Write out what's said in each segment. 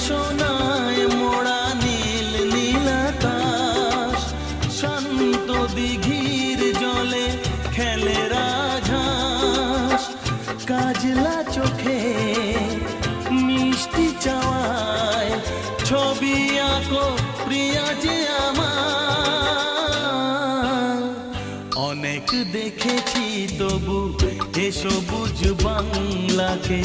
সোনায় মোড়া নীল নীল আকাশ, শান্ত দিঘির জলে খেলে রাজহাঁস, কাজলা চোখে মিষ্টি চাওয়ায় ছবি আঁকো প্রিয়া যে আমার। অনেক দেখেছি তবু এ সবুজ বাংলাকে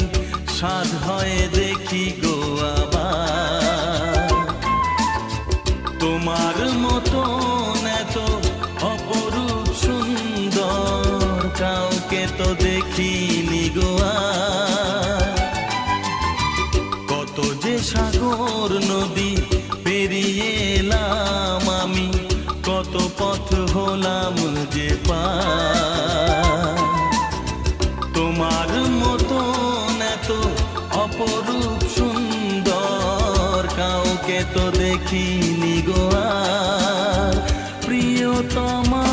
সাধ হয় দেখি গো আবার। তোমার মতন এত অপরূপ সুন্দর কাউকে তো দেখিনি গো আর। কত যে সাগর নদী পেরিয়ে এলাম আমি, কত পথ হলাম যে পার। তোমার মতন এত অপরূপ সুন্দর কাউকে তো দেখিনি গো আর। প্রিয়তমা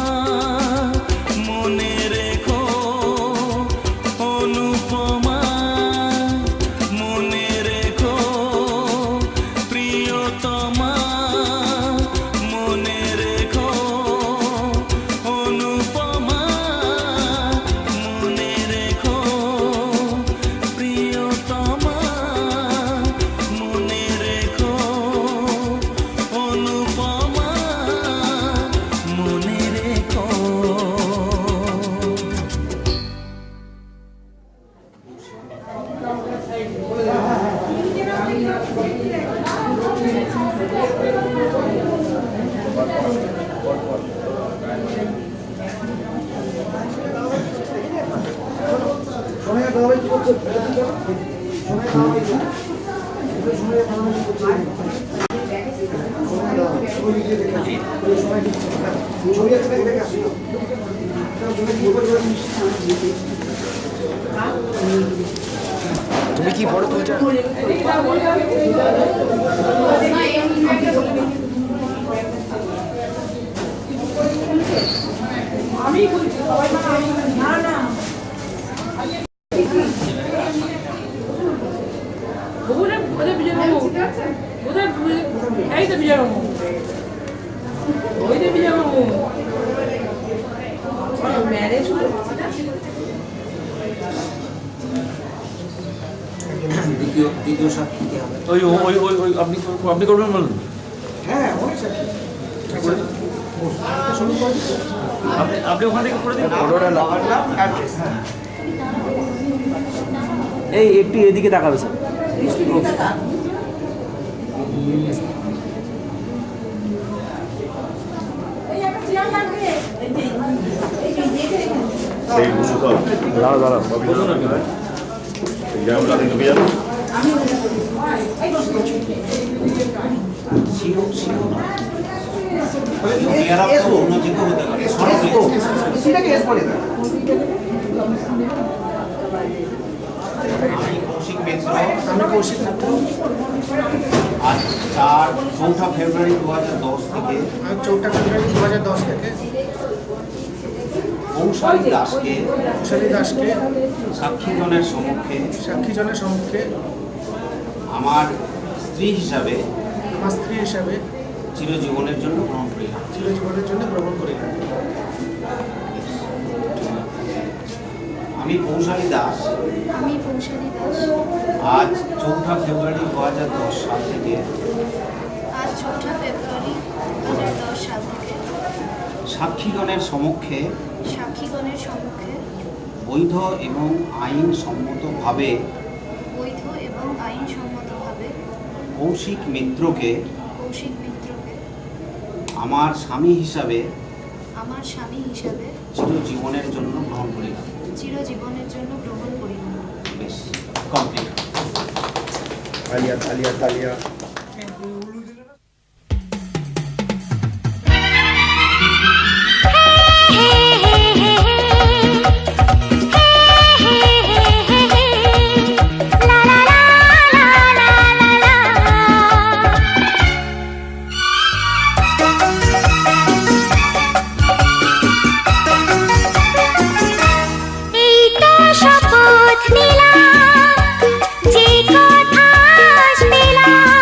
মনে রেখো, অনুপমা মনে রেখো, প্রিয়তমা মনে রেখো, অনুপমা মনে রেখো, প্রিয়তমা মনে রেখো, অনুপমা মনে রেখো। তুমি কি বড় তুলছো? আমি বলছি সবাই না না ওদের ওদের বিজয় ওদের এই তো বিজয় ওই তো বিজয় ম্যারেজ দ্বিতীয় সাক্ষী কে হবে? ওই ওই ওই ওই আপনি আপনি করবেন বলুন। হ্যাঁ, অনেক সাক্ষী। আপনি আপনি ওখান থেকে করে দিন। এই একটু এদিকে তাকাবে স্যার। দাঁড়া দাঁড়া আজ 4 ফেব্রুয়ারি 2010 থেকে 4 ফেব্রুয়ারি 2010 থেকে কৌশালী দাসকে সাক্ষীগণের সম্মুখে আমার স্ত্রী হিসাবে চিরজীবনের জন্য গ্রহণ করিলাম। আমি কৌশালী দাস আজ 4 ফেব্রুয়ারি 2010 সাল থেকে সাক্ষীগণের সম্মুখে বৈধ এবং আইনসম্মতভাবে কৌশিক মিত্রকে আমার স্বামী হিসাবে চিরজীবনের জন্য গ্রহণ করিলাম। বেশ, কমপ্লিট। তালিয়া শপথ নিলাম যে কথা পেলাম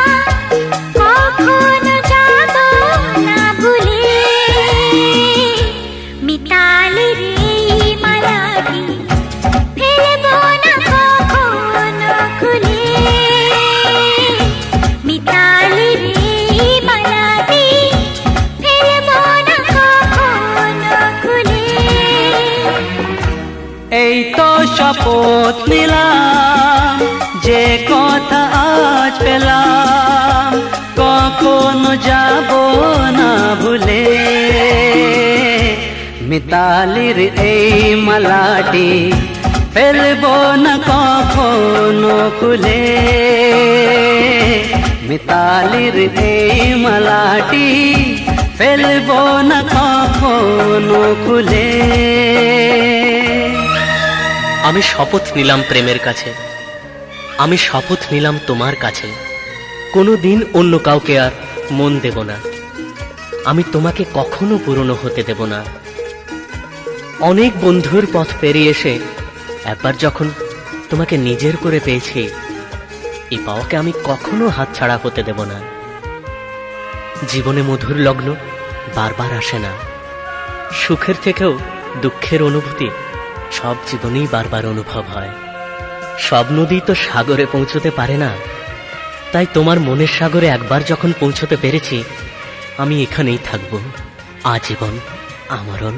মিতালির এই মালাটি ফেলবো না কখনো খুলে, মিতালির এই মালাটি ফেলবো না কখনো খুলে। আমি শপথ নিলাম প্রেমের কাছে, আমি শপথ নিলাম তোমার কাছে, কোনো দিন অন্য কাউকে আর মন দেব না, আমি তোমাকে কখনো পুরনো হতে দেব না। অনেক বন্ধুর পথ পেরিয়ে এসে একবার যখন তোমাকে নিজের করে পেয়েছি, এই পাওয়াকে আমি কখনো হাতছাড়া হতে দেব না। জীবনে মধুর লগ্ন বারবার আসে না, সুখের থেকেও দুঃখের অনুভূতি সব জীবনেই বারবার অনুভব হয়। সব নদী তো সাগরে পৌঁছতে পারে না, তাই তোমার মনের সাগরে একবার যখন পৌঁছতে পেরেছি, আমি এখানেই থাকব আজীবন আমরণ।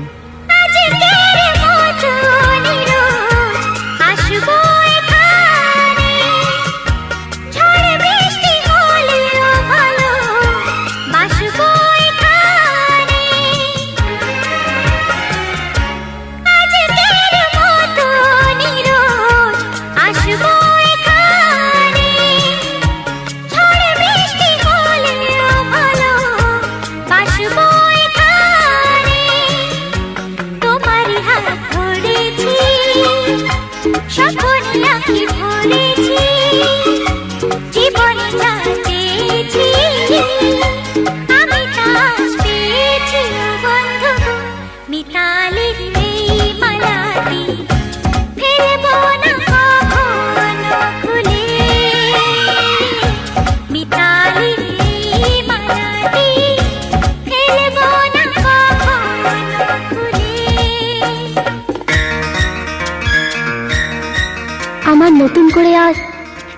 আমার নতুন করে আর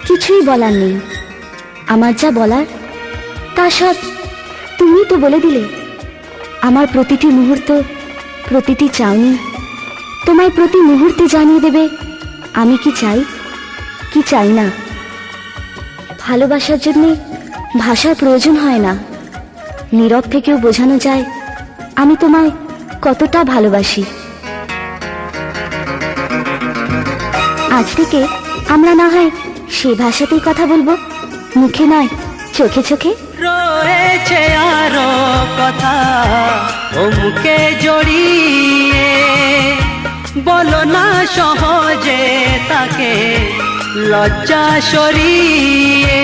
কিছুই বলার নেই, আমার যা বলার তা সব তুমি তো বলে দিলে। আমার প্রতিটি মুহূর্ত, প্রতিটি চাউনি তোমায় প্রতি মুহূর্তে জানিয়ে দেবে আমি কি চাই, কি চাই না। ভালোবাসার জন্য ভাষার প্রয়োজন হয় না, নীরব থেকেও বোঝানো যায় আমি তোমায় কতটা ভালোবাসি। আজ থেকে আমরা না হয় সে ভাষাতেই কথা বলবো, মুখে নয় চোখে চোখে। রয়েছে আরো কথা ও মুখে জড়িয়ে, বলো না সহজে তাকে লজ্জা সরিয়ে।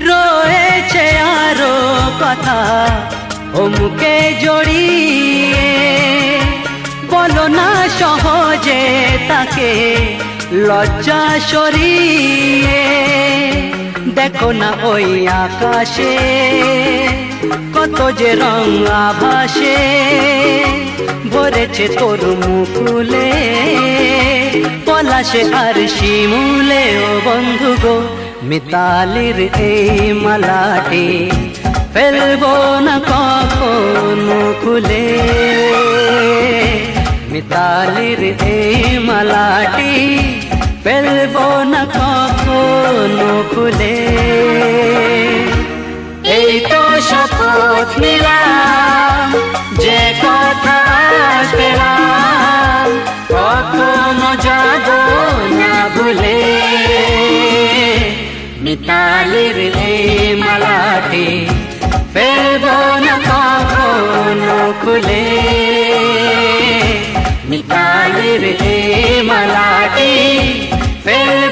রয়েছে আরো কথা ও মুখে জড়িয়ে, বলো না সহজে তাকে লজ্জা সরিয়ে। দেখো না ওই আকাশে কত যে রং আভাসে, ভরেছে তোর মুকুলে পলাশে আর শিমুলে। ও বন্ধু গো, মিতালির এই মালাটি ফেলবো না কখনো খুলে, মিতালির এই মালাটি ফেলবো না কখনো খুলে। এই তো শপথ নিলাম, যে কথা আজ পেলাম কখনো যাব না ভুলে, মিতালির এই মালাটি ফেলবো না কখনো খুলে, মিতালির এই মালাটি ফেলবো